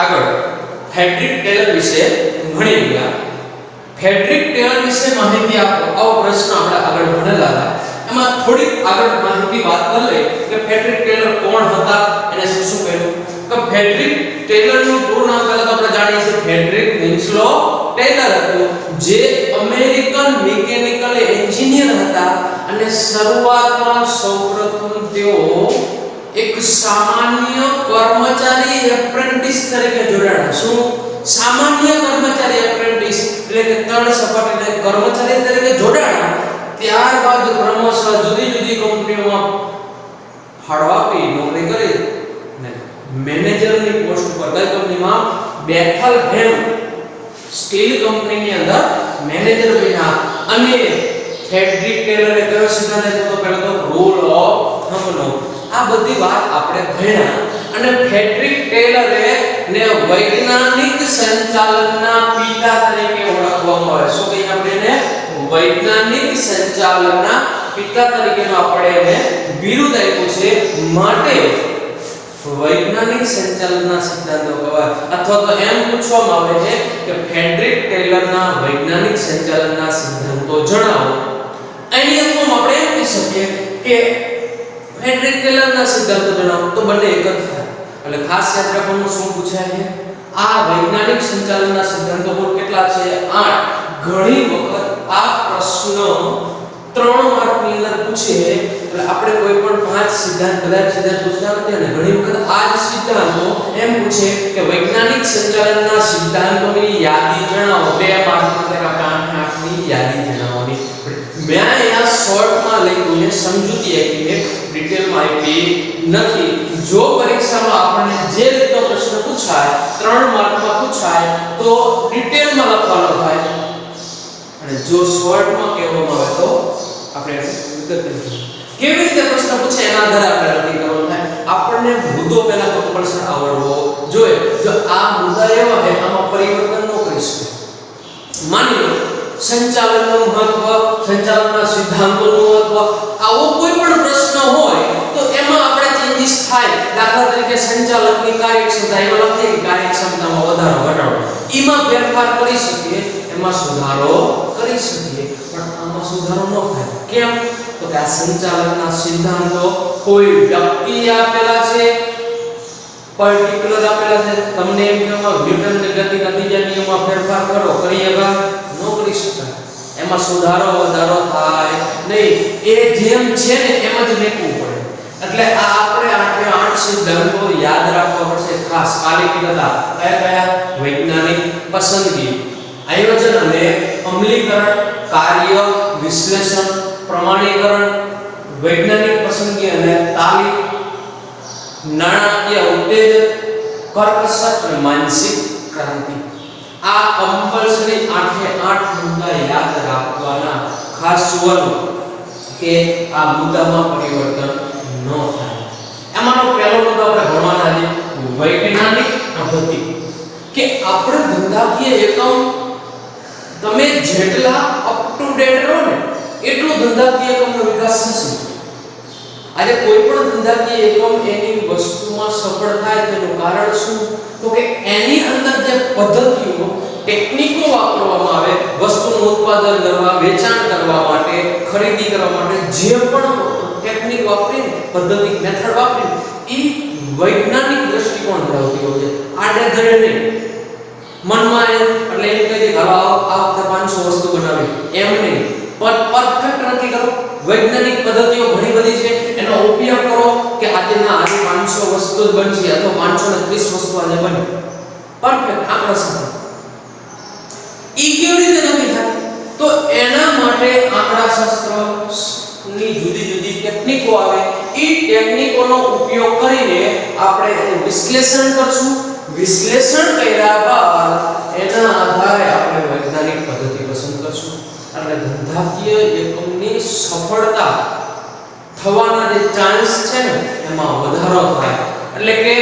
આગળ Frederick Taylor વિશે ભણી ગયા. ફેડરિક ટેલર વિશે માહિતી આપો, આવો પ્રશ્ન આપણે આગળ ભણેલા હતા. એમાં થોડી આગળ માહિતી વાત કરી લઈએ કે ફેડરિક ટેલર કોણ હતા, એને શું કર્યું. તો ફેડરિક ટેલરનું પૂરું નામ પહેલા તો આપણે જાણીએ છીએ ફેડરિક વિન્સલો ટેલર હતું, જે અમેરિકન મિકેનિકલ એન્જિનિયર હતા અને શરૂઆતમાં સૌપ્રથમ તેઓ એક સામાન્ય કર્મચારી એપ્રેન્ટિસ તરીકે જોડાયા. શું? સામાન્ય કર્મચારી એપ્રેન્ટિસ એટલે કે તળ સપાટીના કર્મચારી તરીકે જોડાયા. ત્યારબાદ ક્રમશઃ જુદી જુદી કંપનીઓમાં ફાળો આપી નોકરી કરી ને મેનેજરની પોસ્ટ પર કઈ કંપનીમાં? બેથલ હેમ સ્ટીલ કંપનીની અંદર મેનેજર બન્યા. અને ફેડરિક ટેલરે કયો સિદ્ધાંત આપ્યો? તો પહેલો તો રૂલ ઓફ થમ્બનો. આ બધી વાત આપણે ભણ્યા. અને ફેડરિક ટેલરે ને વૈજ્ઞાનિક સંચાલનના પિતા તરીકે ઓળખવામાં આવે. શું કહીએ આપણે એને? વૈજ્ઞાનિક સંચાલનના પિતા તરીકેનો આપણે એને બિરુદ આપ્યું છે. માટે વૈજ્ઞાનિક સંચાલનના સિદ્ધાંતો કહેવાય. અથવા તો એમ પૂછવામાં આવે છે કે ફેડરિક ટેલરના વૈજ્ઞાનિક સંચાલનના સિદ્ધાંતો જણાવો. એની અંતમાં આપણે એમ કહી શકીએ કે ફેડરિક ટેલરના સિદ્ધાંતો જણાવો તો બંને એક જ થાય. એટલે ખાસ યાદ રાખવાનું શું પૂછાય છે, આ વૈજ્ઞાનિક સંચાલનના સિદ્ધાંતો પર કેટલા છે? 8. ઘણી વખત આ પ્રશ્ન 3 માર્કની અંદર પૂછે. એટલે આપણે કોઈ પણ 5 સિદ્ધાંત બધા સિદ્ધાંત પૂછતા નથી અને ઘણી વખત આ જ સિદ્ધાંતો એમ પૂછે કે વૈજ્ઞાનિક સંચાલનના સિદ્ધાંતોની યાદી જણાવો. 2 માર્કની અંદર આપણે 8ની યાદી જણાવવાની. મેં અહીંયા શોર્ટમાં લખ્યું છે, સમજૂતી આપી છે, ડિટેલમાં આપી નથી. જો પરીક્ષામાં આપણને જે રીતનો પ્રશ્ન પૂછાય 3 માર્કમાં પૂછાય તો ડિટેલમાં લખવાનો થાય. અને જો શોર્ટમાં કહેવામાં આવે તો આપણે વિગતથી કેવી રીતે પ્રશ્ન પૂછે એના આધારે આપણે નક્કી કરવાનું થાય. આપણને મુદ્દો પહેલા તો કમ્પલસરી આવડવો જોઈએ. જો આ મુદ્દા એવા છે આમાં પરિવર્તન ન કરી શકે. માની લો સંચાલનનું મહત્વ, સંચાલનના સિદ્ધાંતોનું મહત્વ, આવો કોઈ પણ પ્રશ્ન હોય તો એમાં આપણે ચેન્જીસ થાય. દાખલા તરીકે સંચાલકની કાર્યક્ષમતા, એમાં લખીએ કે કાર્યક્ષમતામાં વધારો ઘટાડો, એમાં ફેરફાર કરી શકીએ, એમાં સુધારો કરી શકીએ. પણ આમાં સુધારો ન થાય. કેમ? તો કે આ સંચાલનના સિદ્ધાંતો કોઈ વ્યક્તિ આપેલા છે, પર્ટિક્યુલર આપેલા છે. તમને એમ કહેવામાં ન્યૂટનની ગતિના ત્રીજા નિયમમાં ફેરફાર કરો, કરી શકાય? ન કરી શકાય. એમાં સુધારો વધારો થાય નહીં. એ જેમ છે ને એમ જ લેખવું પડે. એટલે આ આપણે 8 સિદ્ધાંતો યાદ રાખવા પડશે. ખાસ કાલિકી હતા કયા કયા? વૈજ્ઞાનિક પસંદગી, આયોજન અને અમલીકરણ, કાર્ય, વિશ્લેષણ, પ્રમાણીકરણ, વૈજ્ઞાનિક પસંદગી અને તાલીમ, નાણાકીય ઉત્તેજન, કર્કશક અને માનસિક ક્રાંતિ. આ કમ્પલસરી 8 મુદ્દા યાદ રાખવાના. ખાસ જોવાનું કે આ મુદ્દામાં પરિવર્તન ન થાય. એમાંનો પહેલો મુદ્દો આપણે ભણવાના છે વૈજ્ઞાનિક પદ્ધતિ. કે આપણે ધંધાકીય એકમ તમે જેટલા અપ ટુ ડેટ રહો ને એટલો ધંધાકીય એકમનો વિકાસ થશે. આજે કોઈ પણ ધંધાકીય એકમ એની વસ્તુમાં સફળ થાય તેનું કારણ શું? તો કે એની અંદર જે પદ્ધતિઓ, ટેકનિકો વાપરવામાં આવે વસ્તુનું ઉત્પાદન કરવા, વેચાણ કરવા માટે, ખરીદી કરવા માટે જે પણ ટેકનિક વાપરીને, પદ્ધતિ, મેથડ વાપરીને એ વૈજ્ઞાનિક દ્રષ્ટિકોણ ધરાવતી હોય છે. આડેધડે નહીં મનમાં એટલે એમ કહી દે કે આ વખતે 500 વસ્તુ બનાવી, એમ નહીં. પણ પરફેક્ટ નથી કરો. વૈજ્ઞાનિક પદ્ધતિઓ ઘણી બધી છે, એનો ઉપયોગ કરો કે આજે 500 વસ્તુ જ બનશે અથવા 530 વસ્તુ આજે બની. પરફેક્ટ આંકડા સાથે ઈ કેવી રીતે નક્કી થાય? તો એના માટે આંકડા શાસ્ત્રની જુદી જુદી ટેકનિકો આવે. ઈ ટેકનિકોનો ઉપયોગ કરીને આપણે એનું વિશ્લેષણ કરશું. વિશ્લેષણ કર્યા બાદ એના આધારે આપણે વૈજ્ઞાનિક પદ્ધતિ પસંદ કરશું. એટલે ધંધાકીય એકમની સફળતા થવાના જે ચાન્સ છે ને એમાં વધારો થાય. એટલે કે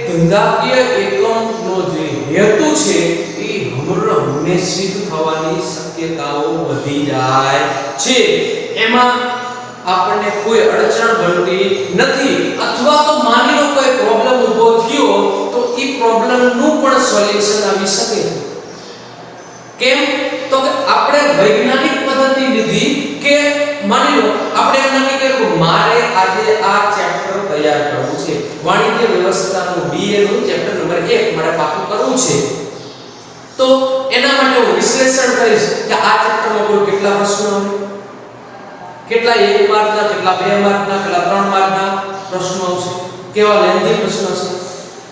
ધંધાકીય એકમનો જે હેતુ છે એ હંમેશા સિદ્ધ થવાની શક્યતાઓ વધી જાય છે. એમાં આપણને કોઈ અડચણ બનતી નથી. અથવા તો માની લો કોઈ પ્રોબ્લેમ ઊભો થયો તો એ પ્રોબ્લેમ નું પણ સોલ્યુશન આવી શકે. કેમ? તો કે આપણે વૈજ્ઞાનિક પદ્ધતિ લીધી કે માની લો આપણે એમ નક્કી કર્યું મારે આજે આ ચેપ્ટર તૈયાર કરવું છે, વાણિજ્ય વ્યવસ્થાનું BA નું ચેપ્ટર નંબર 1 મારે પાકું કરવું છે. તો એના માટે હું વિશ્લેષણ કરીશ કે આ ચેપ્ટરમાં કુલ કેટલા પ્રશ્નો આવે, કેટલા 1 માર્કના, કેટલા 2 માર્કના, કેટલા 3 માર્કના પ્રશ્નો આવશે, કેવા લેન્ધી પ્રશ્નો છે,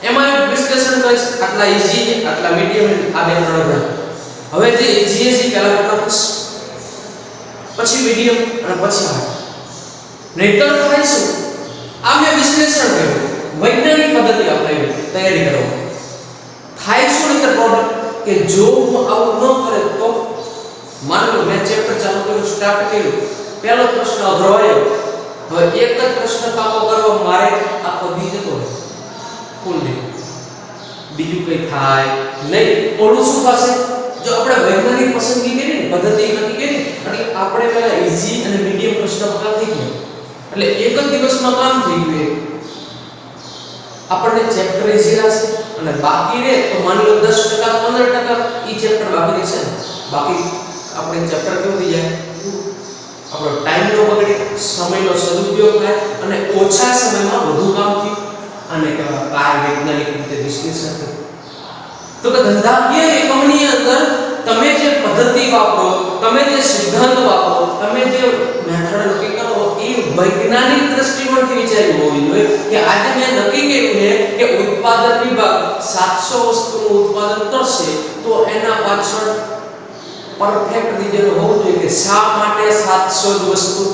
એમાં એક વિશ્લેષણ કરીશ. આટલા ઈઝી, આટલા મીડિયમ, આ બે ત્રણ. હવે જે ઈઝી છે પહેલા કેટલા પ્રશ્ન, પછી મીડિયમ અને પછી હાર્ડ. નહીતર થાય શું? આ મેં વિશ્લેષણ કર્યું, વૈજ્ઞાનિક પદ્ધતિ અપનાવી તૈયારી કરવા. થાય શું નહીતર પ્રોબ્લેમ કે જો હું આવું ન કરે તો માની લો મેં ચેપ્ટર ચાલુ કર્યું, સ્ટાર્ટ કર્યું, પહેલો પ્રશ્ન અઘરો આવ્યો, હવે એક જ પ્રશ્ન પાકો કરવા મારે આખો દી જતો રહે, ફૂલ ડે, બીજું કઈ થાય નહીં. ઓલું શું થશે? જો આપણે વૈજ્ઞાનિક પસંદગી કરી ને, પદ્ધતિ નક્કી કરી, એટલે આપણે પહેલા ઈઝી અને મીડિયમ પ્રશ્ન પકડા થઈ ગયા, એટલે એક જ દિવસમાં કામ થઈ ગયું. આપણને ચેપ્ટર ઈઝી લાગશે અને બાકી રહે તો માની લો 10% 15% ઈ ચેપ્ટર બાકી રહેશે ને, બાકી આપણે ચેપ્ટર કેવું થઈ જાય, આપણો ટાઈમ નો બગડે, સમયનો સદુપયોગ થાય અને ઓછા સમયમાં વધુ કામ થાય. અને કહેવાય વૈજ્ઞાનિક રીતે વિશ્લેષણ થાય. તો કે ધંધાકીય એકમની અંદર તમે જે પદ્ધતિ વાપરો, તમે જે સિદ્ધાંત વાપરો, તમે જે મેથડ નક્કી કરો એ વૈજ્ઞાનિક દ્રષ્ટિકોણથી વિચાર્યું હોવું જોઈએ કે આજે મેં નક્કી કર્યું છે કે ઉત્પાદન વિભાગ 700 વસ્તુનું ઉત્પાદન કરશે તો એના પાછળ પરફેક્ટ રીઝન હોવું જોઈએ કે શા માટે 700 જ વસ્તુ,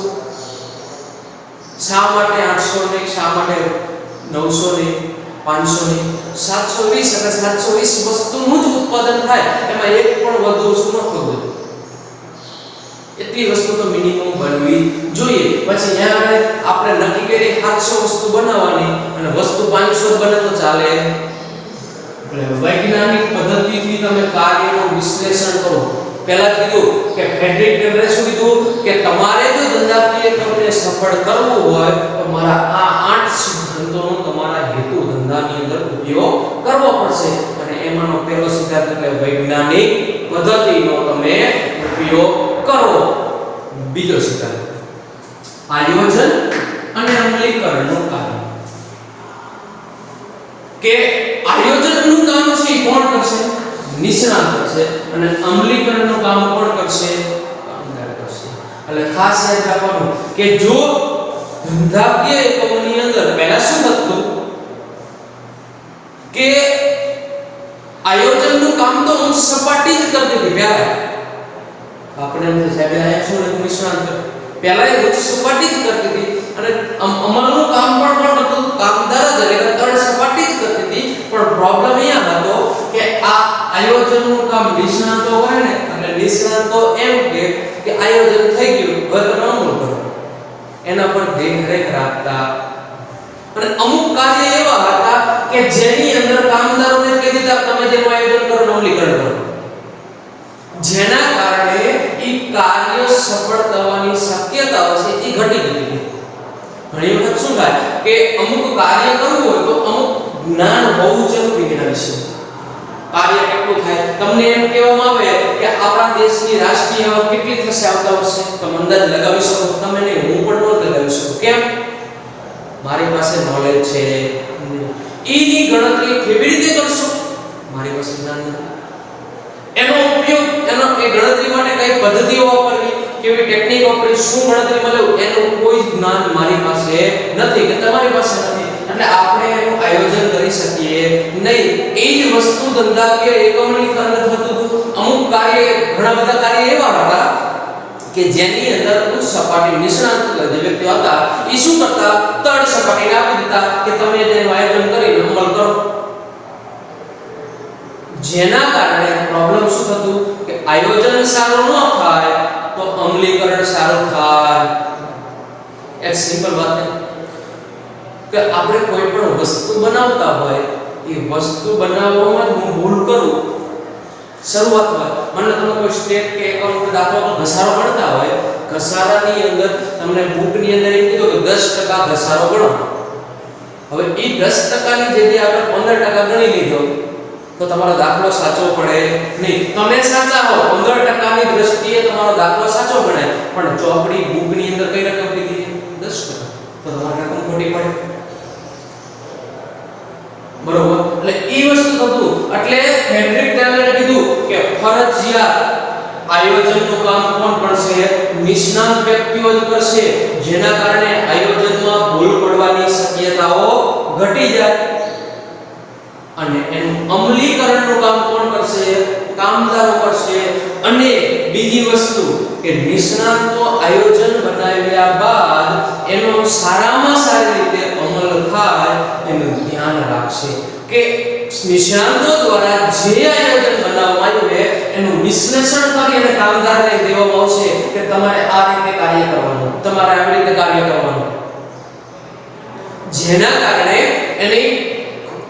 શા માટે 800 નહીં, શા માટે 900 નહીં, 500 નહીં, 720 અને 720 વસ્તુનું જ ઉત્પાદન થાય, એમાં એક પણ વધુ વસ્તુ ન થવું. એટલી વસ્તુ તો મિનિમમ બનવી જોઈએ. પછી અહીંયા આપણે નક્કી કરી 700 વસ્તુ બનાવવાની અને વસ્તુ 500 બને તો ચાલે. એટલે વૈજ્ઞાનિક પદ્ધતિથી તમે કાર્યનું વિશ્લેષણ કરો. પહેલા કીધું કે ફ્રેડરિક ટેલરે શું કીધું કે તમારે જો ધંધાકીય કામને સફળ કરવું હોય તો મારા આ 8 સિદ્ધાંતોનો તમારા હેતુ ધંધાની અંદર ઉપયોગ કરવો પડશે. અને એમાંનો પહેલો સિદ્ધાંત એટલે વૈજ્ઞાનિક પદ્ધતિનો તમે ઉપયોગ કરો. બીજો સિદ્ધાંત આયોજન અને અમલીકરણનું કાર્ય. કે આયોજનનું કામ છે કોણ કરશે? નિષ્ણાત કરશે. અને અમલીકરણનું કામ કોણ કરશે? કામદાર કરશે. એટલે ખાસ યાદ રાખવાનું કે જો ધંધાકીય એકમોની અંદર પહેલા શું થતું કે આયોજનનું કામ તો ઉચ્ચ સપાટી જ કરતી હતી. પહેલા આપણે એમ સાહેબ આયા છો ને નિષ્ણાત પહેલા એ ઉચ્ચ સપાટી જ કરતી હતી અને અમલનું કામ પણ કરતું કામદાર જ એટલે તળ સપાટી જ કરતી હતી. પણ પ્રોબ્લેમ અહીંયા હતો કે આ આયોજનનું કામ નિષ્ણાતો હોય ને, એટલે નિષ્ણાતો એમ કે આયોજન થઈ ગયું હવે તમે અમલ કરો, એના પર દેખરેખ રાખતા. અને અમુક કાર્ય એવા હતા કે જેની અંદર કામદારોને કહી દીધા તમે જેનું આયોજન કરો અમલીકરણ કરો, જેના કારણે એ કાર્ય સફળ થવાની શક્યતાઓ છે એ ઘટી ગઈ. ઘણી વખત શું થાય કે અમુક કાર્ય કરવું હોય તો અમુક જ્ઞાન હોવું જરૂરી એના વિશે. કાર્ય કેટલું થાય તમને એમ કહેવામાં આવે કે આપણા દેશની રાષ્ટ્રીય આવક કેટલી થશે આવતા વર્ષે, તમે અંદાજ લગાવી શકો? તમે નહીં, હું પણ ન લગાવી શકું. કેમ? મારી પાસે નોલેજ છે. એની ગણતરી કેવી રીતે કરશો? મારી પાસે જ્ઞાન નથી. એનો ઉપયોગ એ ગણતરી માટે કઈ પદ્ધતિઓ વાપરવી, કેવી ટેકનિક વાપરવી, શું ગણતરીમાં લેવું, એનું કોઈ જ્ઞાન મારી પાસે નથી કે તમારી પાસે નથી. એટલે આપણે એનું આયોજન કરી શકીએ નહીં. એ જ વસ્તુ ધંધાકીય એકમની અંદર થતું હતું. અમુક કાર્ય, ઘણા બધા કાર્ય એવા હતા કે જેની અંદર ઉચ્ચ સપાટી નિષ્ણાત જે વ્યક્તિઓ હતા એ શું કરતા, તળ સપાટીને આપી દીધા કે તમે તેનું આયોજન કરીને અમલ કરો. જેના કારણે પ્રોબ્લેમ શું થતું કે આયોજન સારું ન થાય તો અમલીકરણ સારું થાય. એક સિમ્પલ વાત છે કે આપણે કોઈ પણ વસ્તુ બનાવતા હોય એ વસ્તુ બનાવવામાં હું ભૂલ કરું શરૂઆતમાં, મને તમે કોઈ સ્ટેટ કે એકાઉન્ટ દાખલો તો ઘસારો ગણતા હોય, ઘસારાની અંદર તમને બુકની અંદર એમ કીધું કે 10% ઘસારો ગણો. હવે એ 10% ની જગ્યાએ આપણે 15% ગણી લીધો તો તમારો દાખલો સાચો પડે નહીં. તમે સાચા હો 15% ની દ્રષ્ટિએ તમારો દાખલો સાચો ગણાય, પણ ચોપડી બુકની અંદર કઈ રકમ લીધી 10%, તો તમારી રકમ ખોટી પડે. બરોબર? એટલે એ વસ્તુ થતું. એટલે ફેડરિક ટેલરે કીધું કે ફરજિયાત આયોજનનું કામ કોણ કરશે? નિષ્ણાત વ્યક્તિઓ જ કરશે, જેના કારણે આયોજનમાં ભૂલ પડવાની શક્યતાઓ ઘટી જાય. અને એનું અમલીકરણનું કામ કોણ કરશે? કામદારો કરશે. અને બીજી વસ્તુ કે નિષ્ણાતો આયોજન બનાવ્યા બાદ એનો સારામાં સારી રીતે અમલ થાય એનું ધ્યાન રાખશે. કે નિષ્ણાતો દ્વારા જે આયોજન બનાવવામાં આવ્યું છે એનું વિશ્લેષણ કરી અને કામદારને દેવામાં આવશે કે તમારે આ રીતે કાર્ય કરવાનું, તમારે આવી રીતે કાર્ય કરવાનું, જેના કારણે એની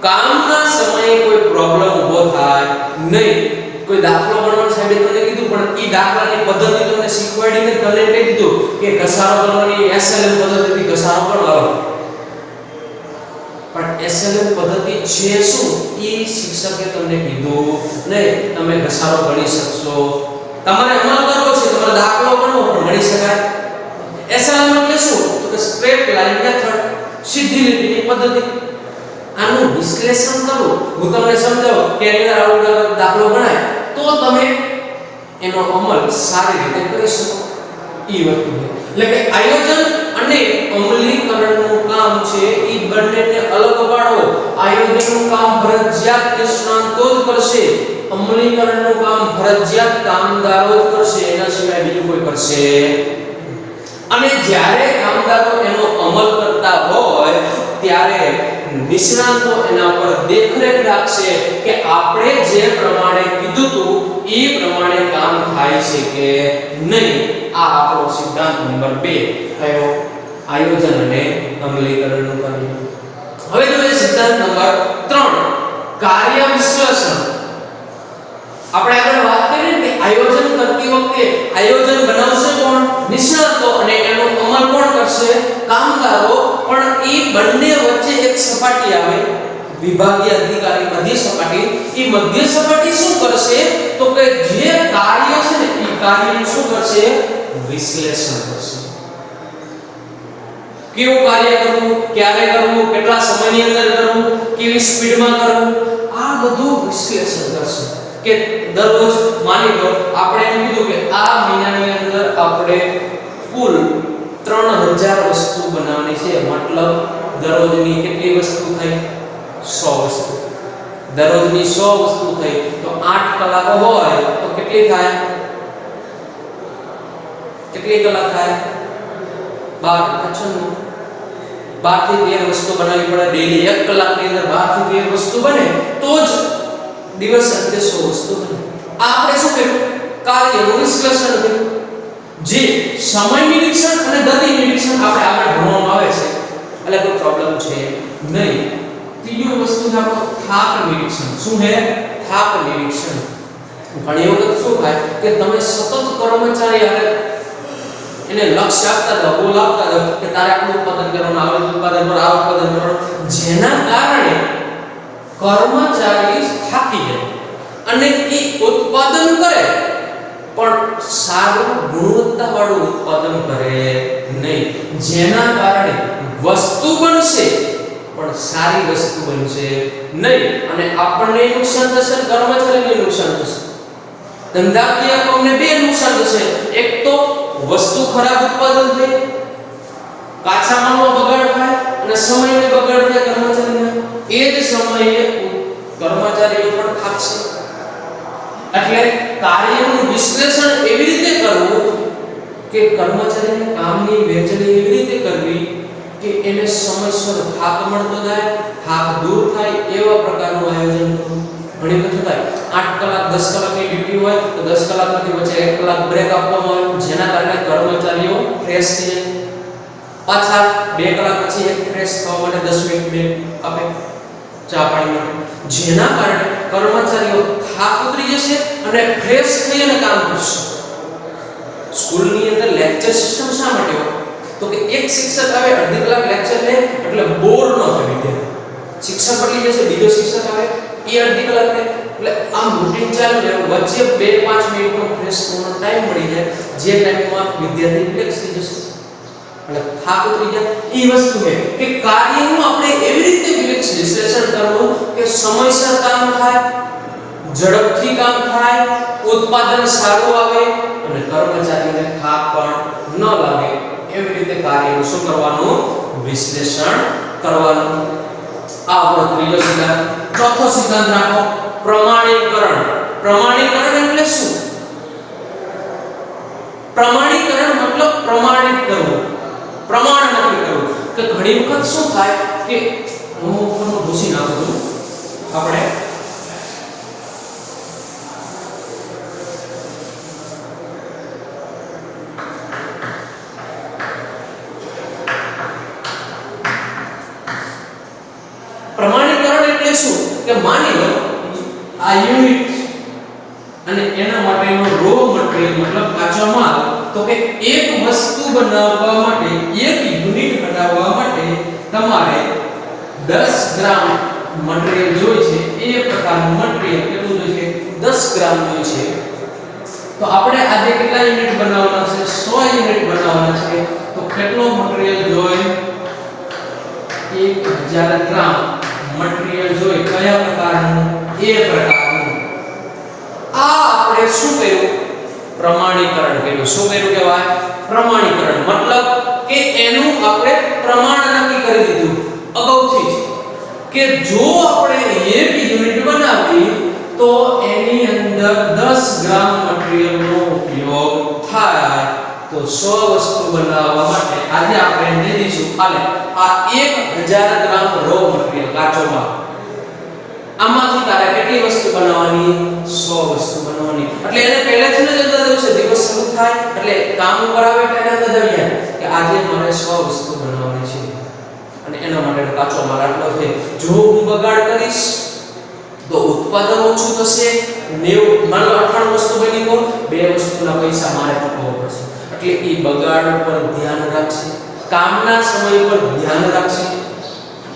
કામના સમયે કોઈ પ્રોબ્લેમ ઊભો થાય નહીં. કોઈ દાખલો ગણવાનો સાહેબે તમને કીધું, પણ એ દાખલાની પદ્ધતિ તમને શીખવાડીને તમને કહી દીધું કે ઘસારો કરવાની SLM પદ્ધતિથી ઘસારો કરવાનો, પણ SLM પદ્ધતિ છે શું એ શિક્ષકે તમને કીધું નહીં. તમે ઘસારો ગણી શકશો, તમારે અમલ કરવો છે, તમારે દાખલો ગણવો પણ ગણી શકાય. SLM એટલે શું? તો કે સ્ટ્રેટ લાઈન મેથડ, સીધી લીટીની પદ્ધતિ. આનું વિશ્લેષણ કરો, હું તમને સમજાવું કે એની અંદર આવો દાખલો ગણાય તો તમે એનો અમલ સારી રીતે કરી શકો. એ વસ્તુ છે. એટલે કે આયોજન અને અમલીકરણનું કામ છે એ બંનેને અલગ પાડો. આયોજનનું કામ ફરજિયાત નિષ્ણાતો જ કરશે, અમલીકરણનું કામ ફરજિયાત કામદારો જ કરશે, એના સિવાય બીજું કોઈ કરશે. અને જ્યારે કામદારો એનો અમલ કરતા હોય ત્યારે નિષ્ણાતો એના પર દેખરેખ રાખશે કે આપણે જે પ્રમાણે કીધું હતું એ પ્રમાણે કામ થાય છે કે નહીં. આ આપણો સિદ્ધાંત નંબર 2 કયો? આયોજન અને અમલીકરણનું કાર્ય. હવે જોઈએ સિદ્ધાંત નંબર 3 કાર્ય વિશ્લેષણ. આપણે આગળ વાત કરી કે આયોજન કરતી વખતે આયોજન બનાવશે કોણ? નિષ્ણાતો. અને એનો અમલ કોણ કરશે? કામદારો. પણ એ બંને વચ્ચે એક સપાટી આવે, વિભાગીય અધિકારી મધ્ય સપાટી. એ મધ્ય સપાટી શું કરશે? તો કે જે કાર્ય છે ને એ કાર્યનું શું કરશે? વિશ્લેષણ કરશે. કેવું કાર્ય કરવું, ક્યારે કરવું, કેટલા સમયની અંદર કરવું, કેવી સ્પીડમાં કરવું, આ બધું વિશ્લેષણ કરશે. કે દરરોજ માની લો આપણે એમ કીધું કે આ મહિનાની અંદર આપણે કુલ 3000 વસ્તુ બનાવવાની છે, મતલબ દરરોજની કેટલી વસ્તુ થઈ? 100 વસ્તુ. દરરોજની 100 વસ્તુ થઈ તો 8 કલાકો હોય તો કેટલી થાય? કેટલી કલાક થાય? 12 થી 13 વસ્તુ બનાવવી પડે ડેઈલી. 1 કલાકની અંદર 12 થી 13 વસ્તુ બને તો જ દિવસ અંતે 100 વસ્તુ બને. આ આપણે શું કર્યું? કાર્યનું વિશ્લેષણ કર્યું. જે સમય નિરીક્ષણ અને ગતિ નિરીક્ષણ આપણે આગળ ભણવામાં આવે છે એટલે કોઈ પ્રોબ્લેમ છે નહીં. ત્રીજી વસ્તુ છે આપણો થાક નિરીક્ષણ. શું છે? થાક નિરીક્ષણ. ઘણી વખત શું થાય કે તમે સતત કર્મચારી આવે એને લક્ષ્ય આપતા જાઓ, ગોલ આપતા જાઓ કે તારે આટલું ઉત્પાદન કરવાનું, આ ઉત્પાદન પર આ ઉત્પાદન કરવાનું, જેના કારણે કર્મચારી થાકી જાય અને એ ઉત્પાદન કરે પણ સારું ગુણવત્તાવાળું ઉત્પાદન કરે નહીં, જેના કારણે વસ્તુ બનશે પણ સારી વસ્તુ બનશે નહીં. અને આપણને નુકસાન થશે અને કર્મચારીને નુકસાન થશે. ધંધાકીય કોમને બે નુકસાન થશે. એક તો વસ્તુ ખરાબ ઉત્પાદન થઈ, કાચા માલનો બગાડ થાય અને સમયનો બગાડ થાય કર્મચારીને. એ જ સમયે કર્મચારીઓ પણ થાકશે. એટલે કાર્યનું વિશ્લેષણ એવી રીતે કરવું કે કર્મચારીને કામની વહેંચણી એવી રીતે કરવી કે એને સમયસર થાક મળતો જાય, થાક દૂર થાય એવા પ્રકારનું આયોજન કરવું. ઘણી વખત થાય 8 કલાક 10 કલાકની ડ્યુટી હોય તો 10 કલાકમાંથી વચ્ચે 1 કલાક બ્રેક આપવામાં આવે, જેના કારણે કર્મચારીઓ ફ્રેશ થઈ જાય. પાછા 2 કલાક પછી એક ફ્રેશ થવા માટે 10 મિનિટ બ્રેક આપે ચા પાણી માટે, જેના કારણે કર્મચારીઓ થાક ઉતરી જશે અને ફ્રેશ થઈ અને કામ કરશે. સ્કૂલની અંદર લેક્ચર સિસ્ટમ શા માટે હોય? તો તો કે એક શિક્ષક આવે અડધી કલાક લેક્ચર લે એટલે બોર ન થાય વિદ્યાર્થી, શિક્ષક બદલી જશે બીજો શિક્ષક આવે એ અડધી કલાક લે એટલે આમ રૂટીન ચાલુ રહે, વચ્ચે 2-5 મિનિટનો ફ્રેશ થવાનો ટાઈમ મળી જાય જે ટાઈમમાં વિદ્યાર્થી રિલેક્સ થઈ જશે એટલે થાક ઉતરી જાય. એ વસ્તુ છે કે કાર્યનું આપણે એવી રીતે વિશ્લેષણ કરવું કે સમયસર કામ થાય, ઝડપથી કામ થાય, ઉત્પાદન સારું આવે અને કર્મચારીને થાક પણ ન લાગે. એવી રીતે કાર્યનું શું કરવાનું? વિશ્લેષણ કરવાનું. આ આપણો ત્રીજો સિદ્ધાંત. ચોથો સિદ્ધાંત રાખો પ્રમાણીકરણ. પ્રમાણીકરણ એટલે શું? પ્રમાણીકરણ મતલબ પ્રમાણિત કરવું, પ્રમાણ નક્કી કરવું. કે ઘણી વખત શું થાય કે હું ભૂસી નાખું છું આપણે પ્રમાણીકરણ એટલે શું કે માની લો આ યુનિટ અને એના માટેનો રો મટીરીયલ મતલબ કાચો માલ, તો કે એક વસ્તુ બનાવવા માટે, એક યુનિટ બનાવવા માટે તમારે 10 ગ્રામ મટીરીયલ જોઈએ છે. એ પ્રકારનું મટીરીયલ કેટલું જોઈએ છે? 10 ગ્રામ જોઈએ છે. તો આપણે આજે કેટલા યુનિટ બનાવવાના છે? 100 યુનિટ બનાવવાના છે. તો કેટલો મટીરીયલ જોઈએ? 1000 ગ્રામ મટીરીયલ જોઈએ. કયા પ્રકારનું? એ પ્રકારનું. આ આપણે શું કર્યું? પ્રમાણીકરણ કર્યું. શું કર્યું કહેવાય? પ્રમાણીકરણ મતલબ કે એનું આપણે પ્રમાણ નક્કી કરી દીધું અગાઉથી જ કે જો આપણે એક યુનિટ બનાવી તો એની અંદર 10 ગ્રામ મટીરીયલનો ઉપયોગ થાય. તો 100 વસ્તુ બનાવવા માટે આજે આપણે લઈ દઈશું હાલે આ 1000 ગ્રામ રો મટીરીયલ કાચો માલ. આમાંથી તારે કેટલી વસ્તુ બનાવવાની? 100 વસ્તુ બનાવવાની. એટલે એને પહેલેથી જ અંદર દેવું છે. દિવસ શરૂ થાય એટલે કામ ઉપર આવે એટલે એને અંદર દેવું કે આજે મારે 100 વસ્તુ બનાવવાની છે અને એના માટે કાચો માલ આટલો છે. જો હું બગાડ કરીશ તો ઉત્પાદન ઓછું થશે. 90 માનો 98 વસ્તુ બની તો 2 વસ્તુના પૈસા મારે ચૂકવવા પડશે. એટલે એ બગાડ પર ધ્યાન રાખશે, કામના સમય પર ધ્યાન રાખશે.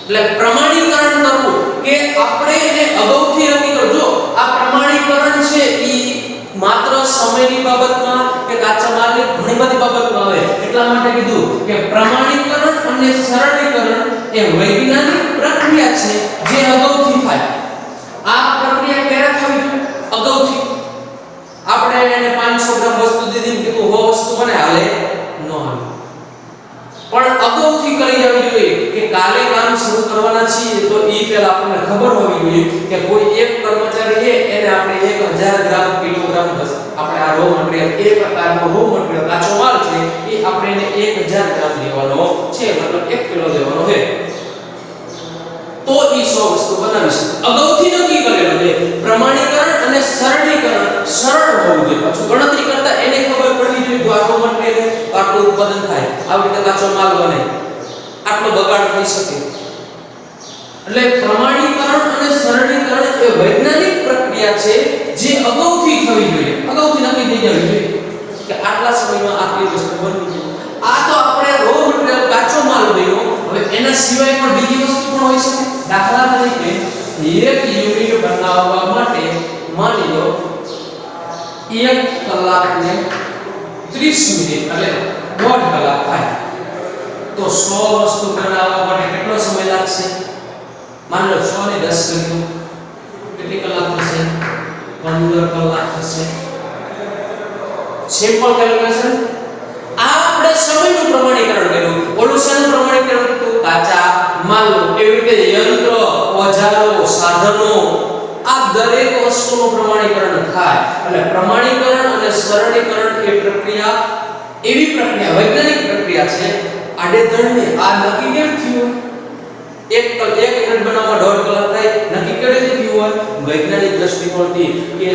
એટલે પ્રમાણીકરણ કરવું કે આપણે એને અગાઉથી નક્કી કરજો. આ પ્રમાણીકરણ છે ઈ માત્ર સમયની બાબતમાં કે કાચા માલની ઘણી બધી બાબતમાં આવે. એટલા માટે કીધું કે પ્રમાણીકરણ અને સરળીકરણ એ વૈજ્ઞાનિક પ્રક્રિયા છે જે અગાઉથી થાય. આ પ્રક્રિયા ક્યારે થવી જોઈએ? અગાઉથી. આપણે એને 500 ગ્રામ વસ્તુ દીધી કે તું 100 વસ્તુ બને હાલે ન હાલે, પણ અગાઉથી કરી જવી જોઈએ કે કાલે કામ શરૂ કરવાના છીએ તો એ પહેલા આપણને ખબર હોવી જોઈએ કે કોઈ એક કર્મચારી છે એને આપણે 1000 ગ્રામ કિલોગ્રામ આપણે આ રો મટીરીયલ એ પ્રકારનો રો મટીરીયલ કાચો માલ છે એ આપણે એને 1000 ગ્રામ લેવાનો છે, મતલબ 1 કિલો લેવાનો છે. તો એ 100 વસ્તુ બનાવીશું. અગાઉથી નક્કી કરેલું છે. પ્રમાણીકરણ અને સરળીકરણ સરળ હોવું જોઈએ. પાછું ગણતરી કરતા એને ખબર પડવી જોઈએ કે આટલો મટીરીયલ આટલું ઉત્પાદન થાય, આવી રીતે કાચો માલ બને, આટલો બગાડ થઈ શકે. એટલે પ્રમાણીકરણ અને સરળીકરણ એ વૈજ્ઞાનિક પ્રક્રિયા છે જે અગાઉથી થવી જોઈએ. અગાઉથી નક્કી થઈ જવી જોઈએ કે આટલા સમયમાં આટલી વસ્તુ બનવી જોઈએ. આ તો આપણે રો મટીરીયલ કાચો માલ બન્યો. હવે એના સિવાય પણ બીજી વસ્તુ પણ હોઈ શકે. દાખલા તરીકે એક યુનિટ બનાવવા માટે માની લો 1 કલાક ને 30 મિનિટ એટલે 1.5 કલાક થાય. તો 100 વસ્તુ બનાવવા માટે કેટલો સમય લાગશે? માની લો 100 ને 10 કર્યું કેટલી કલાક થશે? 15 કલાક થશે. Simple calculation. આ આપણે સમયનું પ્રમાણીકરણ કર્યું. ઓલું શેનું પ્રમાણીકરણ કર્યું? કાચા માલનું. એવી રીતે યંત્ર, ઓજારો, સાધનો આ દરેક વસ્તુનું પ્રમાણીકરણ થાય. એટલે પ્રમાણીકરણ અને સરળીકરણ એ પ્રક્રિયા એવી પ્રક્રિયા વૈજ્ઞાનિક પ્રક્રિયા છે. આડેધડની આ નક્કી કેમ થયું? એક યુનિટ બનાવવા 1.5 કલાક થાય. નક્કી કેવી રીતે થયું હોય? વૈજ્ઞાનિક દ્રષ્ટિકોણથી કે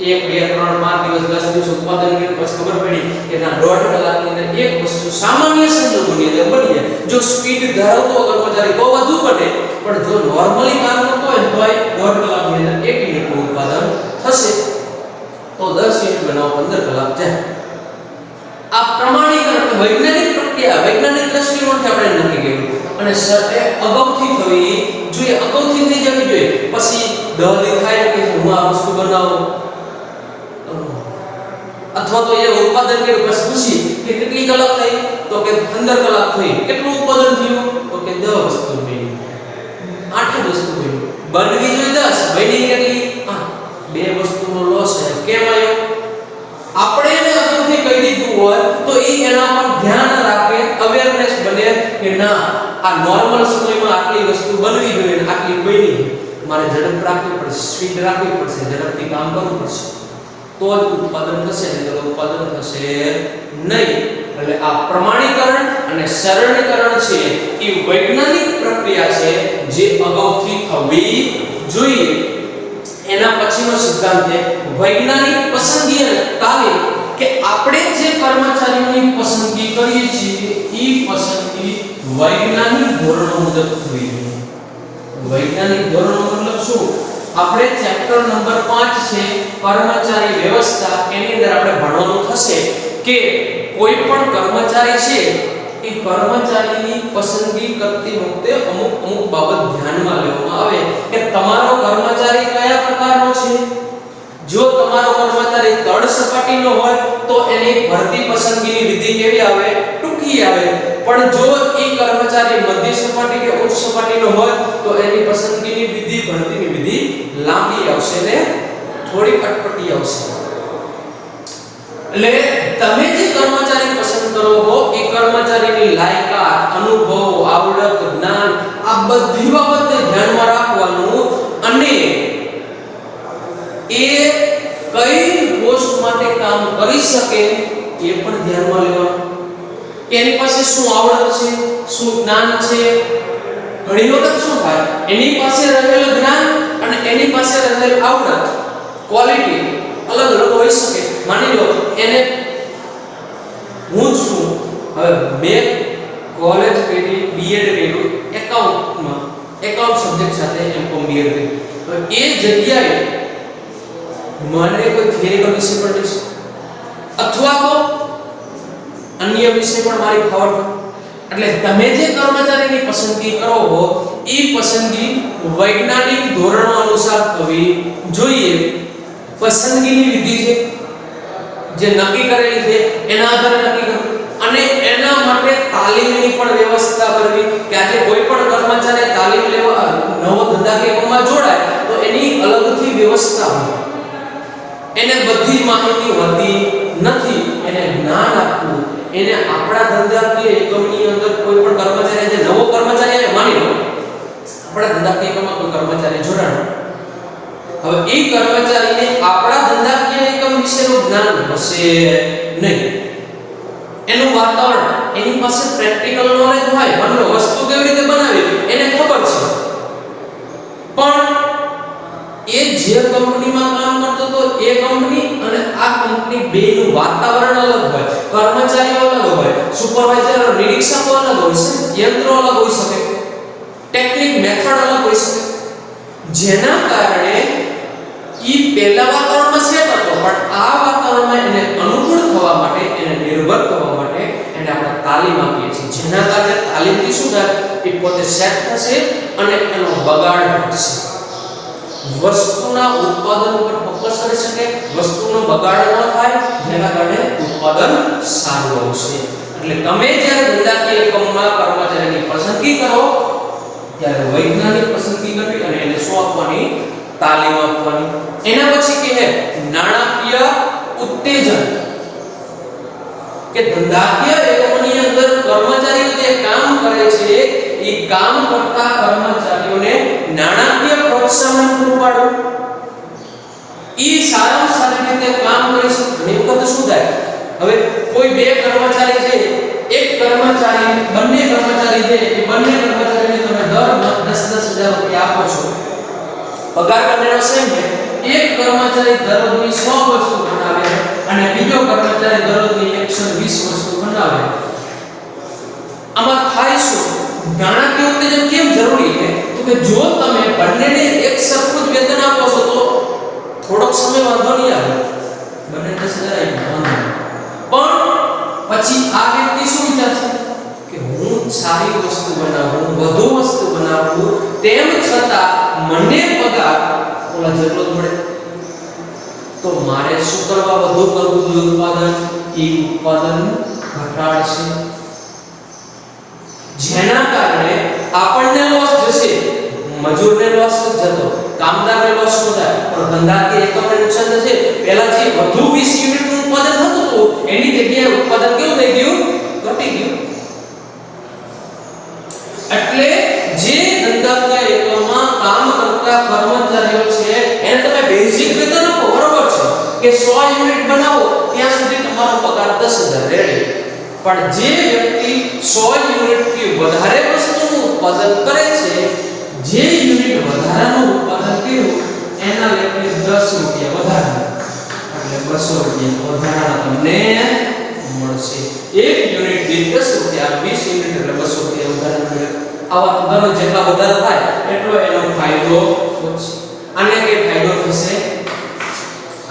1 2 3 5 દિવસ 10 દિવસ ઉત્પાદન કર્યું પછી ખબર પડી કે ના 1.5 કલાકની અંદર એક વસ્તુ સામાન્ય સંજોગોની અંદર બની જાય. જો સ્પીડ ધરાવતો કર્મચારી તો વધુ બને, પણ જો નોર્મલી કામ કરતો હોય તો 1.5 કલાકની અંદર 1 યુનિટનું ઉત્પાદન થશે. તો 10 યુનિટ બનાવવા 15 કલાક જાય. આ પ્રમાણીકરણ વૈજ્ઞાનિક પ્રક્રિયા પરથી આપણે નક્કી કર્યું અને એ અગાઉથી થવી જોઈએ, અગાઉથી થઈ જવી જોઈએ. પછી 10 દી થાય કે હું આ વસ્તુ બનાવું અથવા તો એ ઉત્પાદન કર્યું પછી પૂછી કે કેટલી કલાક થઈ તો કે 15 કલાક થઈ. કેટલું ઉત્પાદન થયું તો કે 10 વસ્તુ બની, 8 વસ્તુ બની. બનવી જોઈએ 10, બની કેટલી 8. બે વસ્તુનો લોસ છે. કેમ આવ્યો? આપણે એને અગાઉથી કહી દીધું હોય તો એ એના પર ધ્યાન રાખે, અવેરનેસ બને કે ના આ નોર્મલ સમયમાં આટલી વસ્તુ બનવી જોઈએ અને આટલી બની, મારે ઝડપ રાખવી પડશે, સ્પીડ રાખવી પડશે, ઝડપથી કામ કરવું પડશે તો જ ઉત્પાદન થશે, નહીં તો ઉત્પાદન થશે નહીં. એટલે આ પ્રમાણીકરણ અને સરળીકરણ છે એ વૈજ્ઞાનિક પ્રક્રિયા છે જે અગાઉથી થવી જોઈએ. એના પછીનો સિદ્ધાંત છે વૈજ્ઞાનિક પસંદગી અને તાલીમ, કે આપણે જે કર્મચારીઓની પસંદગી કરીએ છીએ એ પસંદગી વૈજ્ઞાનિક ધોરણો મુજબ થવી જોઈએ. વૈજ્ઞાનિક ધોરણો મતલબ શું? આપણે ચેપ્ટર નંબર 5 છે કર્મચારી વ્યવસ્થા, એની અંદર આપણે ભણવાનું થશે કે કોઈ પણ કર્મચારી છે એ કર્મચારીની પસંદગી કરતી વખતે અમુક બાબત ધ્યાનમાં લેવામાં આવે કે તમારો કર્મચારી કયા પ્રકારનો છે. જો તમારો કર્મચારી તળ સપાટીનો હોય તો એની ભરતી પસંદગીની વિધિ કેવી આવે? ટૂંકી આવે. પણ જો એ કર્મચારી મધ્ય સપાટી કે ઉચ્ચ સપાટીનો હોય તો એની પસંદગીની વિધિ, ભરતીની વિધિ લાંબી આવશે ને થોડી અટપટી આવશે. એટલે તમે જે કર્મચારી પસંદ કરો છો એ કર્મચારીની લાયકાત, અનુભવ, આવડત, જ્ઞાન આ બધી બાબતને ધ્યાનમાં રાખવાનું અને એ કઈ પોસ્ટ માટે કામ કરી શકે એ પણ ધ્યાનમાં લેવાનું. એની પાસે શું આવડત છે, શું જ્ઞાન છે. ઘણી વખત શું થાય, એની પાસે રહેલું જ્ઞાન અને એની પાસે રહેલ આવડત, ક્વોલિટી અલગ અલગ હોઈ શકે. માની લો એને હું છું, હવે મેં કોલેજ કરી, બીએડ કર્યું એકાઉન્ટમાં, એકાઉન્ટ સબ્જેક્ટ સાથે એમકોમ બીએડ કર્યું. હવે એ જગ્યાએ મને કોઈ થિયરિકલ વિષય પણ નહીં અથવા તો અન્ય વિષય પણ મારી ખબર. એટલે તમે જે કર્મચારીની પસંદગી કરો છો એ પસંદગી વૈજ્ઞાનિક ધોરણો અનુસાર થવી જોઈએ. પસંદગીની વિધિ છે જે નક્કી કરેલી છે એના આધારે નક્કી કરવું અને એના માટે તાલીમની પણ વ્યવસ્થા કરવી કે આજે કોઈ પણ કર્મચારી તાલીમ લેવા નવો ધંધાકીયમાં જોડાય તો એની અલગથી વ્યવસ્થા હોય. એને બધી માહિતી હોતી નથી, એને જ્ઞાન આપવું. એને આપણા ધંધાકીય એકમની અંદર કોઈ પણ કર્મચારી જે નવો કર્મચારી આવે, માની લો આપણા ધંધાકીય એકમમાં કોઈ કર્મચારી જોડાણો, હવે એ કર્મચારીને આપણા ધંધાકીય એકમ વિશેનું જ્ઞાન હશે નહીં. એનું વાતાવરણ, એની પાસે પ્રેક્ટિકલ નોલેજ હોય, માનો વસ્તુ કેવી રીતે બનાવી એને ખબર છે, પણ એ જે કંપનીમાં કામ કરતો તો એ કંપની અને આ કંપની બેનું વાતાવરણ અલગ હોય, કર્મચારીઓ અલગ હોય, સુપરવાઇઝર, નિરીક્ષકો અલગ હોય છે, યંત્રો અલગ હોઈ શકે, ટેકનિક મેથડ અલગ હોઈ શકે, જેના કારણે ઈ પહેલા વાતાવરણમાં સેટ હતો પણ આ વાતાવરણમાં એને અનુકૂળ થવા માટે, એને નિર્ભર થવા માટે એને આપણે તાલીમ આપીએ છીએ. જેના કારણે તાલીમથી શું થાય, એ પોતે સેટ થશે અને એનો બગાડ ઘટશે. વસ્તુના ઉત્પાદન ઉપર ફોકસ કરી શકે, વસ્તુનો બગાડ ન થાય, જેના કારણે ઉત્પાદન સારું આવશે. એટલે તમે જ્યારે ધંધાકીય એકમમાં કર્મચારીની પસંદગી કરો ત્યારે વૈજ્ઞાનિક પસંદગી કરવી અને એને શું આપવાની? તાલીમ આપવાની. એના પછી કે નાણાકીય ઉત્તેજન, કે ધંધાકીય એકમની અંદર કર્મચારીઓ જે કામ કરે છે એ કામ કરતા કર્મચારીઓને નાણાકીય પ્રોત્સાહન પૂરું પાડવું. એ સારામાં સારી રીતે કામ કરી શકે. ઘણી વખત શું થાય, હવે કોઈ બે કર્મચારી છે, એક કર્મચારી, બંને કર્મચારી છે, એ બંને કર્મચારીને તમે દર 10,000 રૂપિયા આપો છો, પગાર બંનેનો સેમ છે. એક કર્મચારી દરરોજની 100 વસ્તુ બનાવે અને બીજો કર્મચારી દરરોજની 120 વસ્તુ બનાવે. આમાં થાય શું? નાણાકીય ઉત્તેજન કેમ જરૂરી છે? તો કે જો તમે બંનેને એક સરખું જ વેતન આપો છો તો થોડોક સમય વાંધો નહીં આવે, બંને 10,000 આવી વાંધો. પણ પછી આ વ્યક્તિ શું વિચારશે કે હું સારી સારી વસ્તુ બનાવું, વધુ વસ્તુ બનાવું, તેમ છતાં મને પગાર ઓલા જેટલો જ મળે, તો મારે શું કરવા, વધુ કરવું જોઈએ ઉત્પાદન, એ ઉત્પાદન ઘટાડશે, જેના કારણે આપણને લોસ જશે, મજૂરને લોસ જતો, કામદારને લોસ ન થાય, પણ ધંધાકીય એકમને નુકસાન થશે. પહેલા જે વધુ 20 યુનિટનું ઉત્પાદન થતું હતું એની જગ્યાએ ઉત્પાદન કેવું થઈ ગયું, ઘટી ગયું. એટલે જે ધંધાકીય એકમમાં કામ કરતા કર્મચારીઓ છે એને તમે બેઝિક વેતન આપો, બરોબર છે કે 100 યુનિટ બનાવો ત્યાં સુધી તમારો પગાર 10,000 રેડી. પણ જે વ્યક્તિ 100 યુનિટથી વધારે વસ્તુનું ઉત્પાદન કરે છે, જે યુનિટ વધારાનું ઉત્પાદન કર્યું એના લેખે 10 રૂપિયા વધારાના, એટલે 200 રૂપિયા વધારાના તમને મળશે. એક યુનિટ દીઠ 10 રૂપિયા, 20 યુનિટ એટલે 200 રૂપિયા વધારાના મળે. આવા દરરોજ જેટલા વધારે થાય એટલો એનો ફાયદો થશે. આને કે ફાયદો થશે,